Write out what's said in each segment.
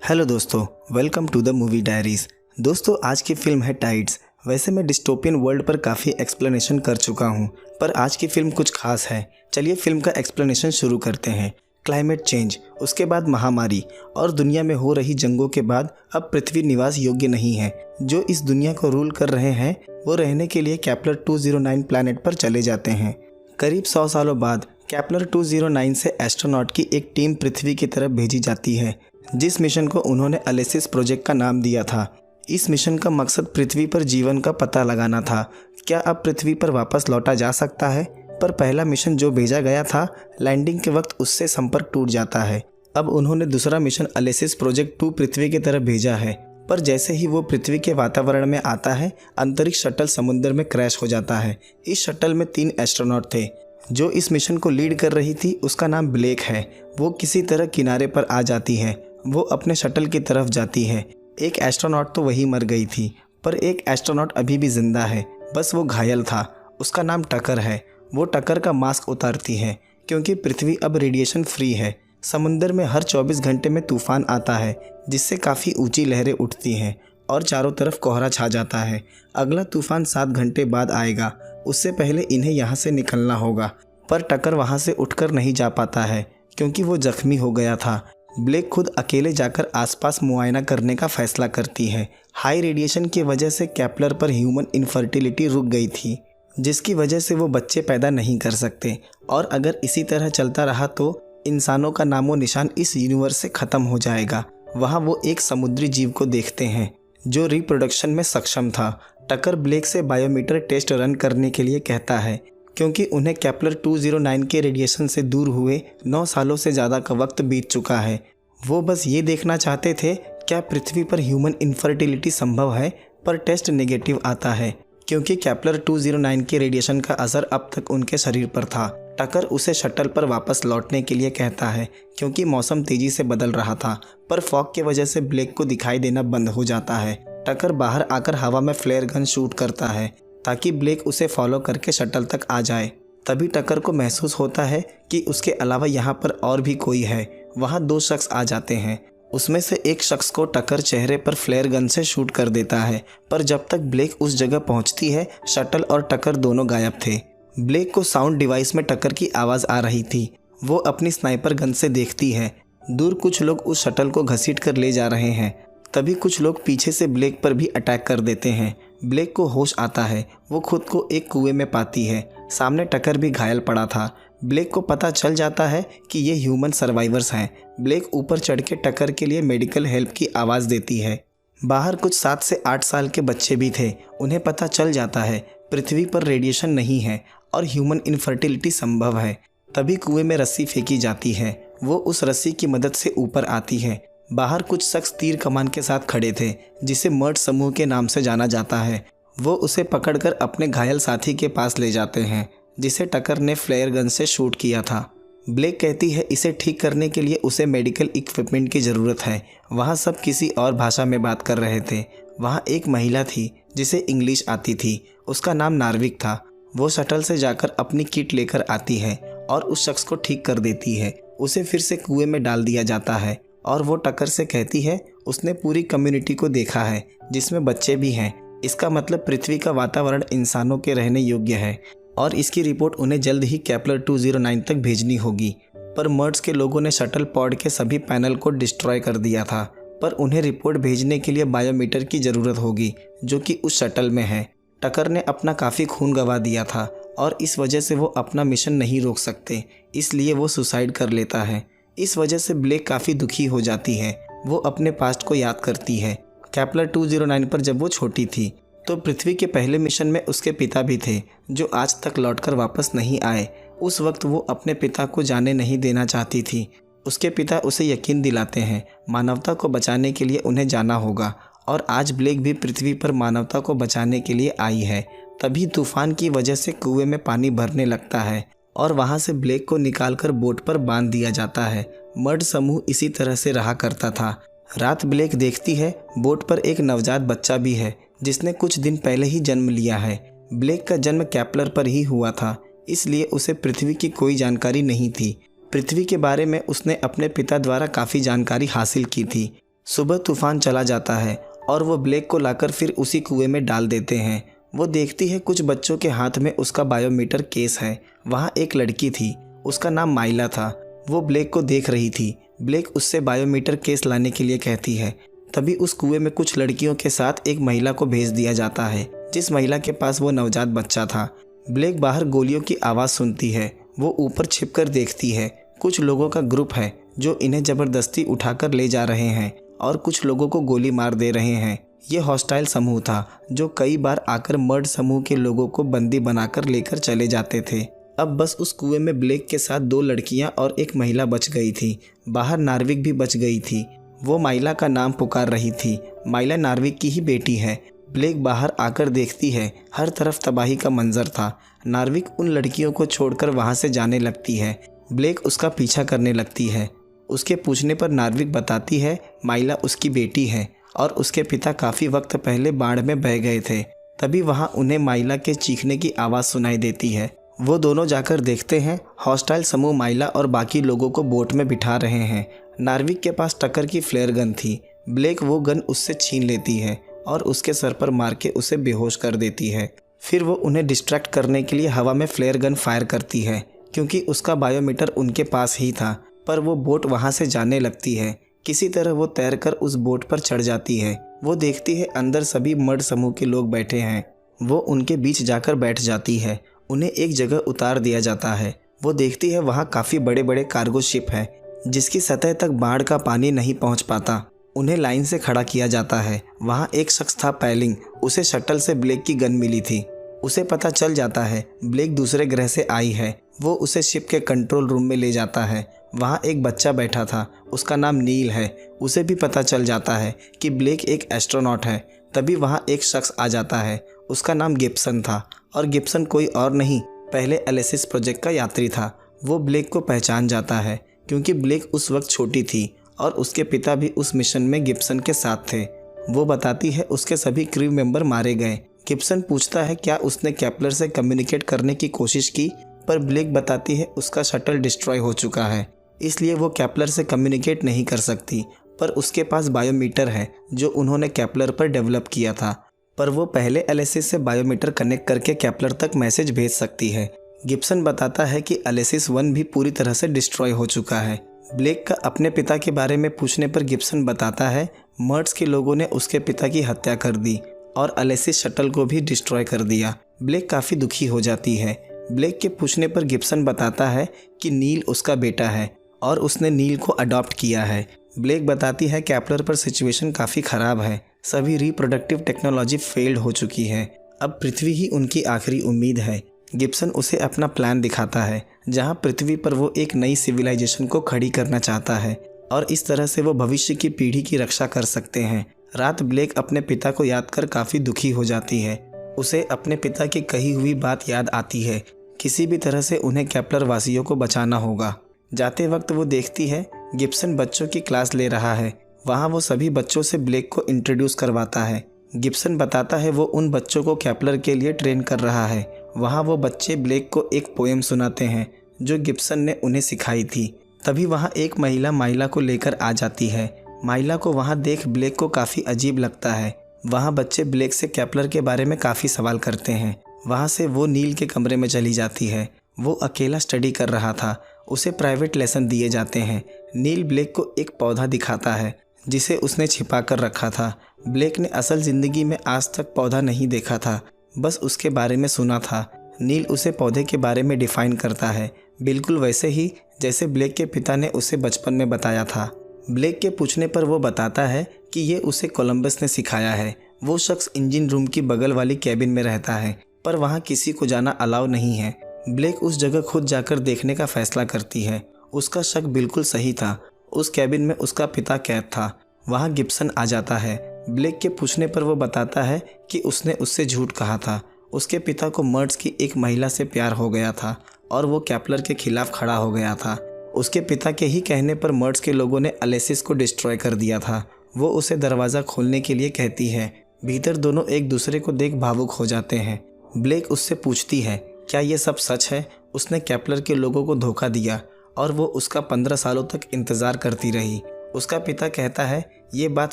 Hello दोस्तों, welcome to the movie diaries. दोस्तों, आज की फिल्म है टाइड्स। वैसे मैं डिस्टोपियन वर्ल्ड पर काफ़ी एक्सप्लेनेशन कर चुका हूँ, पर आज की फिल्म कुछ खास है। चलिए फिल्म का एक्सप्लेनेशन शुरू करते हैं। क्लाइमेट चेंज, उसके बाद महामारी और दुनिया में हो रही जंगों के बाद अब पृथ्वी निवास योग्य नहीं है। जो इस दुनिया को रूल कर रहे हैं वो रहने के लिए केपलर 209 प्लैनेट पर चले जाते हैं। करीब 100 सालों बाद केपलर 209 से एस्ट्रोनॉट की एक टीम पृथ्वी की तरफ भेजी जाती है, जिस मिशन को उन्होंने अलेसिस प्रोजेक्ट का नाम दिया था। इस मिशन का मकसद पृथ्वी पर जीवन का पता लगाना था। क्या अब पृथ्वी पर वापस लौटा जा सकता है? पर पहला मिशन जो भेजा गया था, लैंडिंग के वक्त उससे संपर्क टूट जाता है। अब उन्होंने दूसरा मिशन अलेसिस प्रोजेक्ट 2 पृथ्वी की तरफ भेजा है, पर जैसे ही वो पृथ्वी के वातावरण में आता है, अंतरिक्ष शटल समुद्र में क्रैश हो जाता है। इस शटल में 3 एस्ट्रोनॉट थे। जो इस मिशन को लीड कर रही थी उसका नाम ब्लेक है। वो किसी तरह किनारे पर आ जाती है। वो अपने शटल की तरफ जाती है। एक एस्ट्रोनॉट तो वही मर गई थी, पर एक एस्ट्रोनॉट अभी भी जिंदा है, बस वो घायल था। उसका नाम टकर है। वो टकर का मास्क उतारती है क्योंकि पृथ्वी अब रेडिएशन फ्री है। समुद्र में हर 24 घंटे में तूफान आता है, जिससे काफ़ी ऊंची लहरें उठती हैं और चारों तरफ कोहरा छा जाता है। अगला तूफान 7 घंटे बाद आएगा। उससे पहले इन्हें यहाँ से निकलना होगा, पर टकर वहाँ से उठकर नहीं जा पाता है क्योंकि वो जख्मी हो गया था। ब्लेक खुद अकेले जाकर आसपास मुआयना करने का फैसला करती है। हाई रेडिएशन की वजह से केपलर पर ह्यूमन इनफर्टिलिटी रुक गई थी, जिसकी वजह से वो बच्चे पैदा नहीं कर सकते, और अगर इसी तरह चलता रहा तो इंसानों का नामो निशान इस यूनिवर्स से ख़त्म हो जाएगा। वहाँ वो एक समुद्री जीव को देखते हैं जो रिप्रोडक्शन में सक्षम था। टकर ब्लेक से बायोमीटर टेस्ट रन करने के लिए कहता है क्योंकि उन्हें केपलर 209 के रेडिएशन से दूर हुए 9 सालों से ज़्यादा का वक्त बीत चुका है। वो बस ये देखना चाहते थे क्या पृथ्वी पर ह्यूमन इनफर्टिलिटी संभव है, पर टेस्ट नेगेटिव आता है क्योंकि केपलर 209 के रेडिएशन का असर अब तक उनके शरीर पर था। टकर उसे शटल पर वापस लौटने के लिए कहता है क्योंकि मौसम तेज़ी से बदल रहा था, पर फॉग की वजह से ब्लेक को दिखाई देना बंद हो जाता है। टकर बाहर आकर हवा में फ्लेयर गन शूट करता है ताकि ब्लेक उसे फॉलो करके शटल तक आ जाए। तभी टकर को महसूस होता है कि उसके अलावा यहाँ पर और भी कोई है। वहाँ 2 शख्स आ जाते हैं। उसमें से एक शख्स को टकर चेहरे पर फ्लेयर गन से शूट कर देता है, पर जब तक ब्लेक उस जगह पहुँचती है, शटल और टकर दोनों गायब थे। ब्लेक को साउंड डिवाइस में टकर की आवाज़ आ रही थी। वो अपनी स्नाइपर गन से देखती है। दूर कुछ लोग उस शटल को घसीट कर ले जा रहे हैं। तभी कुछ लोग पीछे से ब्लेक पर भी अटैक कर देते हैं। ब्लेक को होश आता है। वो खुद को एक कुएं में पाती है। सामने टकर भी घायल पड़ा था। ब्लेक को पता चल जाता है कि ये ह्यूमन सर्वाइवर्स हैं। ब्लेक ऊपर चढ़ के टकर के लिए मेडिकल हेल्प की आवाज़ देती है। बाहर कुछ 7 से 8 साल के बच्चे भी थे। उन्हें पता चल जाता है पृथ्वी पर रेडिएशन नहीं है और ह्यूमन इनफर्टिलिटी संभव है। तभी कुएं में रस्सी फेंकी जाती है। वो उस रस्सी की मदद से ऊपर आती है। बाहर कुछ शख्स तीर कमान के साथ खड़े थे, जिसे मर्ड समूह के नाम से जाना जाता है। वो उसे पकड़कर अपने घायल साथी के पास ले जाते हैं, जिसे टकर ने फ्लेयर गन से शूट किया था। ब्लेक कहती है इसे ठीक करने के लिए उसे मेडिकल इक्विपमेंट की ज़रूरत है। वहाँ सब किसी और भाषा में बात कर रहे थे। वहाँ एक महिला थी जिसे इंग्लिश आती थी। उसका नाम नार्विक था। वो शटल से जाकर अपनी किट लेकर आती है और उस शख्स को ठीक कर देती है। उसे फिर से कुएं में डाल दिया जाता है और वो टकर से कहती है उसने पूरी कम्युनिटी को देखा है, जिसमें बच्चे भी हैं। इसका मतलब पृथ्वी का वातावरण इंसानों के रहने योग्य है और इसकी रिपोर्ट उन्हें जल्द ही केपलर 209 तक भेजनी होगी। पर मर्ड्स के लोगों ने शटल पॉड के सभी पैनल को डिस्ट्रॉय कर दिया था, पर उन्हें रिपोर्ट भेजने के लिए बायोमीटर की ज़रूरत होगी, जो कि उस शटल में है। टकर ने अपना काफ़ी खून गंवा दिया था और इस वजह से वो अपना मिशन नहीं रोक सकते, इसलिए वो सुसाइड कर लेता है। इस वजह से ब्लेक काफ़ी दुखी हो जाती है। वो अपने पास्ट को याद करती है। केपलर 209 पर जब वो छोटी थी तो पृथ्वी के पहले मिशन में उसके पिता भी थे, जो आज तक लौटकर वापस नहीं आए। उस वक्त वो अपने पिता को जाने नहीं देना चाहती थी। उसके पिता उसे यकीन दिलाते हैं मानवता को बचाने के लिए उन्हें जाना होगा, और आज ब्लेक भी पृथ्वी पर मानवता को बचाने के लिए आई है। तभी तूफान की वजह से कुएं में पानी भरने लगता है और वहाँ से ब्लेक को निकालकर बोट पर बांध दिया जाता है। मर्ड समूह इसी तरह से रहा करता था। रात ब्लेक देखती है बोट पर एक नवजात बच्चा भी है, जिसने कुछ दिन पहले ही जन्म लिया है। ब्लेक का जन्म केपलर पर ही हुआ था, इसलिए उसे पृथ्वी की कोई जानकारी नहीं थी। पृथ्वी के बारे में उसने अपने पिता द्वारा काफ़ी जानकारी हासिल की थी। सुबह तूफान चला जाता है और वो ब्लेक को लाकर फिर उसी कुएं में डाल देते हैं। वो देखती है कुछ बच्चों के हाथ में उसका बायोमीटर केस है। वहाँ एक लड़की थी, उसका नाम माइला था। वो ब्लेक को देख रही थी। ब्लेक उससे बायोमीटर केस लाने के लिए कहती है। तभी उस कुएं में कुछ लड़कियों के साथ एक महिला को भेज दिया जाता है, जिस महिला के पास वो नवजात बच्चा था। ब्लेक बाहर गोलियों की आवाज़ सुनती है। वो ऊपर छिपकर देखती है। कुछ लोगों का ग्रुप है जो इन्हें ज़बरदस्ती उठाकर ले जा रहे हैं और कुछ लोगों को गोली मार दे रहे हैं। ये हॉस्टाइल समूह था जो कई बार आकर मर्ड समूह के लोगों को बंदी बनाकर लेकर चले जाते थे। अब बस उस कुएं में ब्लेक के साथ 2 लड़कियां और एक महिला बच गई थी। बाहर नार्विक भी बच गई थी। वो माइला का नाम पुकार रही थी। माइला नार्विक की ही बेटी है। ब्लेक बाहर आकर देखती है, हर तरफ तबाही का मंजर था। नार्विक उन लड़कियों को छोड़कर वहाँ से जाने लगती है। ब्लेक उसका पीछा करने लगती है। उसके पूछने पर नार्विक बताती है माइला उसकी बेटी है और उसके पिता काफ़ी वक्त पहले बाढ़ में बह गए थे। तभी वहाँ उन्हें माइला के चीखने की आवाज़ सुनाई देती है। वो दोनों जाकर देखते हैं हॉस्टाइल समूह माइला और बाकी लोगों को बोट में बिठा रहे हैं। नार्विक के पास टक्कर की फ्लेयर गन थी। ब्लेक वो गन उससे छीन लेती है और उसके सर पर मार के उसे बेहोश कर देती है। फिर वो उन्हें डिस्ट्रैक्ट करने के लिए हवा में फ्लेयर गन फायर करती है, क्योंकि उसका बायोमीटर उनके पास ही था। पर वो बोट वहाँ से जाने लगती है। किसी तरह वो तैरकर उस बोट पर चढ़ जाती है। वो देखती है अंदर सभी मर्ड समूह के लोग बैठे हैं। वो उनके बीच जाकर बैठ जाती है। उन्हें एक जगह उतार दिया जाता है। वो देखती है वहाँ काफ़ी बड़े बड़े कार्गो शिप हैं, जिसकी सतह तक बाढ़ का पानी नहीं पहुँच पाता। उन्हें लाइन से खड़ा किया जाता है। वहाँ एक शख्स था पैलिंग। उसे शटल से ब्लेक की गन मिली थी। उसे पता चल जाता है ब्लेक दूसरे ग्रह से आई है। वो उसे शिप के कंट्रोल रूम में ले जाता है। वहाँ एक बच्चा बैठा था, उसका नाम नील है। उसे भी पता चल जाता है कि ब्लेक एक एस्ट्रोनॉट है। तभी वहाँ एक शख्स आ जाता है, उसका नाम गिब्सन था। और गिब्सन कोई और नहीं, पहले एलिसिस प्रोजेक्ट का यात्री था। वो ब्लेक को पहचान जाता है, क्योंकि ब्लेक उस वक्त छोटी थी और उसके पिता भी उस मिशन में गिब्सन के साथ थे। वो बताती है उसके सभी क्रू मेंबर मारे गए। गिब्सन पूछता है क्या उसने केपलर से कम्युनिकेट करने की कोशिश की, पर ब्लेक बताती है उसका शटल डिस्ट्रॉय हो चुका है, इसलिए वो केपलर से कम्युनिकेट नहीं कर सकती। पर उसके पास बायोमीटर है जो उन्होंने केपलर पर डेवलप किया था। पर वो पहले एलिसिस से बायोमीटर कनेक्ट करके केपलर तक मैसेज भेज सकती है। गिब्सन बताता है कि एलिसिस 1 भी पूरी तरह से डिस्ट्रॉय हो चुका है। ब्लेक का अपने पिता के बारे में पूछने पर गिब्सन बताता है मर्ड्स के लोगों ने उसके पिता की हत्या कर दी और एलिसिस शटल को भी डिस्ट्रॉय कर दिया। ब्लेक काफ़ी दुखी हो जाती है। ब्लेक के पूछने पर गिब्सन बताता है कि नील उसका बेटा है और उसने नील को अडॉप्ट किया है। ब्लेक बताती है केपलर पर सिचुएशन काफ़ी ख़राब है। सभी रिप्रोडक्टिव टेक्नोलॉजी फेल्ड हो चुकी है। अब पृथ्वी ही उनकी आखिरी उम्मीद है। गिब्सन उसे अपना प्लान दिखाता है, जहां पृथ्वी पर वो एक नई सिविलाइजेशन को खड़ी करना चाहता है और इस तरह से वो भविष्य की पीढ़ी की रक्षा कर सकते हैं। रात ब्लेक अपने पिता को याद कर काफ़ी दुखी हो जाती है। उसे अपने पिता की कही हुई बात याद आती है, किसी भी तरह से उन्हें केपलर वासियों को बचाना होगा। जाते वक्त वो देखती है गिब्सन बच्चों की क्लास ले रहा है। वहाँ वो सभी बच्चों से ब्लेक को इंट्रोड्यूस करवाता है। गिब्सन बताता है वो उन बच्चों को केपलर के लिए ट्रेन कर रहा है। वहाँ वो बच्चे ब्लेक को एक पोएम सुनाते हैं जो गिब्सन ने उन्हें सिखाई थी। तभी वहाँ एक महिला माइला को लेकर आ जाती है। माइला को वहाँ देख ब्लेक को काफ़ी अजीब लगता है। वहाँ बच्चे ब्लेक से केपलर के बारे में काफ़ी सवाल करते हैं। वहाँ से वो नील के कमरे में चली जाती है। वो अकेला स्टडी कर रहा था। उसे प्राइवेट लेसन दिए जाते हैं। नील ब्लेक को एक पौधा दिखाता है जिसे उसने छिपा कर रखा था। ब्लेक ने असल ज़िंदगी में आज तक पौधा नहीं देखा था, बस उसके बारे में सुना था। नील उसे पौधे के बारे में डिफ़ाइन करता है, बिल्कुल वैसे ही जैसे ब्लेक के पिता ने उसे बचपन में बताया था। ब्लेक के पूछने पर वो बताता है कि ये उसे कोलंबस ने सिखाया है। वो शख्स इंजन रूम की बगल वाली कैबिन में रहता है, पर वहाँ किसी को जाना अलाउ नहीं है। ब्लेक उस जगह खुद जाकर देखने का फैसला करती है। उसका शक बिल्कुल सही था। उस कैबिन में उसका पिता कैद था। वहाँ गिब्सन आ जाता है। ब्लेक के पूछने पर वो बताता है कि उसने उससे झूठ कहा था। उसके पिता को मर्ड्स की एक महिला से प्यार हो गया था और वो केपलर के खिलाफ खड़ा हो गया था। उसके पिता के ही कहने पर मर्ड्स के लोगों ने एलिसिस को डिस्ट्रॉय कर दिया था। वो उसे दरवाज़ा खोलने के लिए कहती है। भीतर दोनों एक दूसरे को देख भावुक हो जाते हैं। ब्लेक उससे पूछती है क्या ये सब सच है। उसने केपलर के लोगों को धोखा दिया और वो उसका 15 सालों तक इंतज़ार करती रही। उसका पिता कहता है ये बात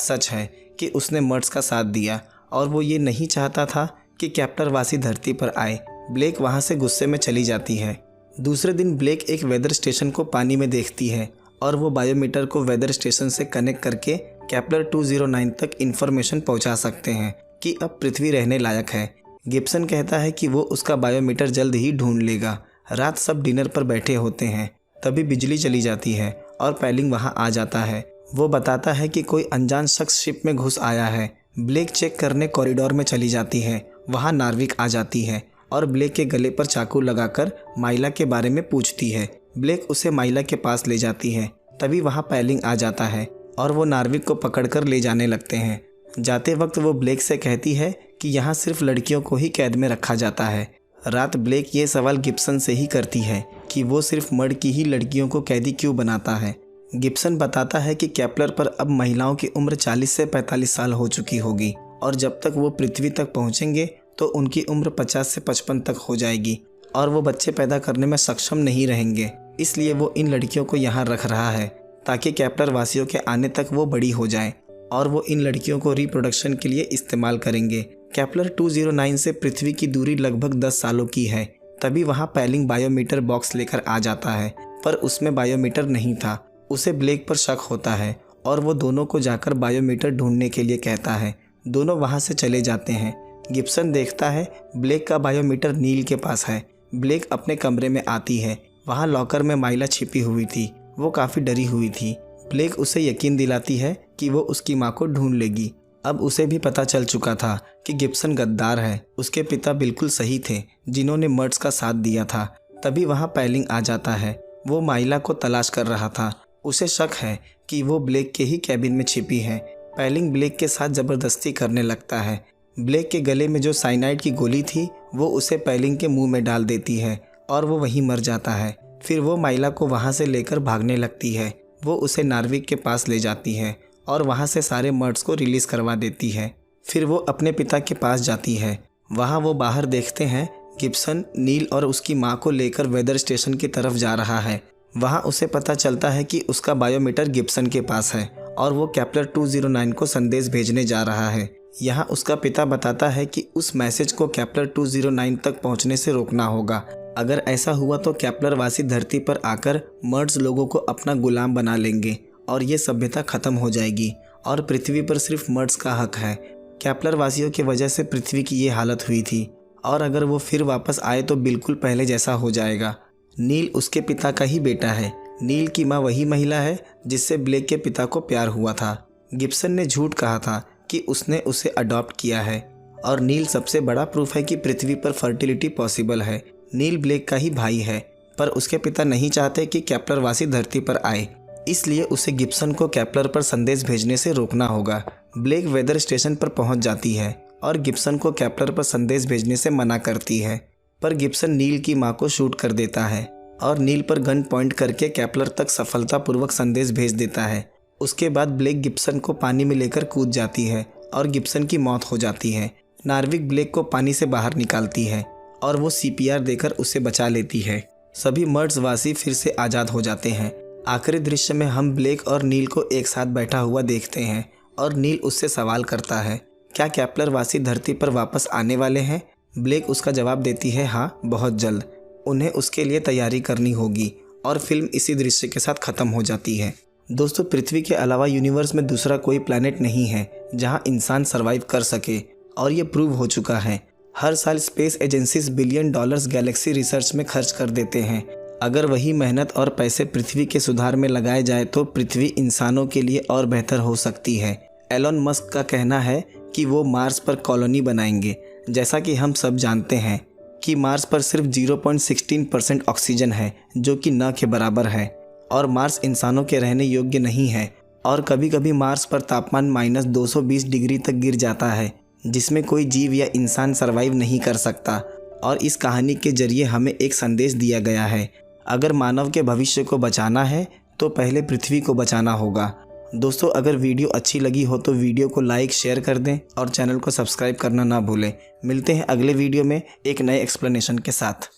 सच है कि उसने मर्ड्स का साथ दिया और वो ये नहीं चाहता था कि केपलर वासी धरती पर आए। ब्लेक वहाँ से गुस्से में चली जाती है। दूसरे दिन ब्लेक एक वेदर स्टेशन को पानी में देखती है और वो बायोमीटर को वेदर स्टेशन से कनेक्ट करके केपलर 209 तक इन्फॉर्मेशन पहुंचा सकते हैं कि अब पृथ्वी रहने लायक है। गिब्सन कहता है कि वो उसका बायोमीटर जल्द ही ढूंढ लेगा। रात सब डिनर पर बैठे होते हैं, तभी बिजली चली जाती है और पैलिंग वहां आ जाता है। वो बताता है कि कोई अनजान शख्स शिप में घुस आया है। ब्लेक चेक करने कॉरिडोर में चली जाती है। वहाँ नार्विक आ जाती है और ब्लेक के गले पर चाकू लगाकर माइला के बारे में पूछती है। ब्लेक उसे माइला के पास ले जाती है। तभी वहाँ पैलिंग आ जाता है और वो नार्विक को पकड़कर ले जाने लगते हैं। जाते वक्त वो ब्लेक से कहती है कि यहाँ सिर्फ लड़कियों को ही कैद में रखा जाता है। रात ब्लेक ये सवाल गिब्सन से ही करती है कि वो सिर्फ मर्ड की ही लड़कियों को कैदी क्यों बनाता है। गिब्सन बताता है कि केपलर पर अब महिलाओं की उम्र 40 से 45 साल हो चुकी होगी और जब तक वो पृथ्वी तक पहुँचेंगे तो उनकी उम्र 50 से 55 तक हो जाएगी और वो बच्चे पैदा करने में सक्षम नहीं रहेंगे। इसलिए वो इन लड़कियों को यहाँ रख रहा है ताकि केपलर वासियों के आने तक वो बड़ी हो जाएं और वो इन लड़कियों को रिप्रोडक्शन के लिए इस्तेमाल करेंगे। केपलर 209 से पृथ्वी की दूरी लगभग 10 सालों की है। तभी वहाँ पैलिंग बायोमीटर बॉक्स लेकर आ जाता है, पर उसमें बायोमीटर नहीं था। उसे ब्लेक पर शक होता है और वो दोनों को जाकर बायोमीटर ढूंढने के लिए कहता है। दोनों वहाँ से चले जाते हैं। गिब्सन देखता है ब्लेक का बायोमीटर नील के पास है। ब्लेक अपने कमरे में आती है। वहाँ लॉकर में माइला छिपी हुई थी। वो काफ़ी डरी हुई थी। ब्लेक उसे यकीन दिलाती है कि वो उसकी माँ को ढूंढ लेगी। अब उसे भी पता चल चुका था कि गिब्सन गद्दार है। उसके पिता बिल्कुल सही थे जिन्होंने मर्ड्स का साथ दिया था। तभी वहाँ पैलिंग आ जाता है। वो माइला को तलाश कर रहा था। उसे शक है कि वो ब्लेक के ही कैबिन में छिपी है। पैलिंग ब्लेक के साथ ज़बरदस्ती करने लगता है। ब्लेक के गले में जो साइनाइड की गोली थी वो उसे पैलिंग के मुंह में डाल देती है और वो वहीं मर जाता है। फिर वो माइला को वहाँ से लेकर भागने लगती है। वो उसे नार्विक के पास ले जाती है और वहाँ से सारे मर्ड्स को रिलीज़ करवा देती है। फिर वो अपने पिता के पास जाती है। वहाँ वो बाहर देखते हैं गिब्सन नील और उसकी माँ को लेकर वेदर स्टेशन की तरफ जा रहा है। वहाँ उसे पता चलता है कि उसका बायोमीटर गिब्सन के पास है और वो केपलर 209 को संदेश भेजने जा रहा है। यहाँ उसका पिता बताता है कि उस मैसेज को केपलर 209 तक पहुँचने से रोकना होगा। अगर ऐसा हुआ तो केपलर वासी धरती पर आकर मर्ड्स लोगों को अपना गुलाम बना लेंगे और ये सभ्यता ख़त्म हो जाएगी और पृथ्वी पर सिर्फ मर्ड्स का हक है। केपलर वासियों की वजह से पृथ्वी की ये हालत हुई थी और अगर वो फिर वापस आए तो बिल्कुल पहले जैसा हो जाएगा। नील उसके पिता का ही बेटा है। नील की माँ वही महिला है जिससे ब्लेक के पिता को प्यार हुआ था। गिब्सन ने झूठ कहा था कि उसने उसे अडॉप्ट किया है और नील सबसे बड़ा प्रूफ है कि पृथ्वी पर फर्टिलिटी पॉसिबल है। नील ब्लेक का ही भाई है, पर उसके पिता नहीं चाहते कि केपलर वासी धरती पर आए, इसलिए उसे गिब्सन को केपलर पर संदेश भेजने से रोकना होगा। ब्लेक वेदर स्टेशन पर पहुंच जाती है और गिब्सन को केपलर पर संदेश भेजने से मना करती है, पर गिब्सन नील की मां को शूट कर देता है और नील पर गन पॉइंट करके केपलर तक सफलतापूर्वक संदेश भेज देता है। उसके बाद ब्लेक गिब्सन को पानी में लेकर कूद जाती है और गिब्सन की मौत हो जाती है। नार्विक ब्लेक को पानी से बाहर निकालती है और वो CPR देकर उसे बचा लेती है। सभी मर्ड्स वासी फिर से आज़ाद हो जाते हैं। आखिरी दृश्य में हम ब्लेक और नील को एक साथ बैठा हुआ देखते हैं और नील उससे सवाल करता है, क्या केपलर वासी धरती पर वापस आने वाले हैं? ब्लेक उसका जवाब देती है, हाँ, बहुत जल्द। उन्हें उसके लिए तैयारी करनी होगी और फिल्म इसी दृश्य के साथ ख़त्म हो जाती है। दोस्तों, पृथ्वी के अलावा यूनिवर्स में दूसरा कोई प्लैनेट नहीं है जहां इंसान सर्वाइव कर सके और ये प्रूव हो चुका है। हर साल space agencies $billion Galaxy research में खर्च कर देते हैं। अगर वही मेहनत और पैसे पृथ्वी के सुधार में लगाए जाए तो पृथ्वी इंसानों के लिए और बेहतर हो सकती है। एलन मस्क का कहना है कि वो मार्स पर कॉलोनी बनाएंगे। जैसा कि हम सब जानते हैं कि मार्स पर सिर्फ 0.16% ऑक्सीजन है, जो कि न के बराबर है, और मार्स इंसानों के रहने योग्य नहीं है। और कभी कभी मार्स पर तापमान -220 डिग्री तक गिर जाता है, जिसमें कोई जीव या इंसान सर्वाइव नहीं कर सकता। और इस कहानी के जरिए हमें एक संदेश दिया गया है, अगर मानव के भविष्य को बचाना है तो पहले पृथ्वी को बचाना होगा। दोस्तों, अगर वीडियो अच्छी लगी हो तो वीडियो को लाइक शेयर कर दें और चैनल को सब्सक्राइब करना ना भूलें। मिलते हैं अगले वीडियो में एक नए एक्सप्लेनेशन के साथ।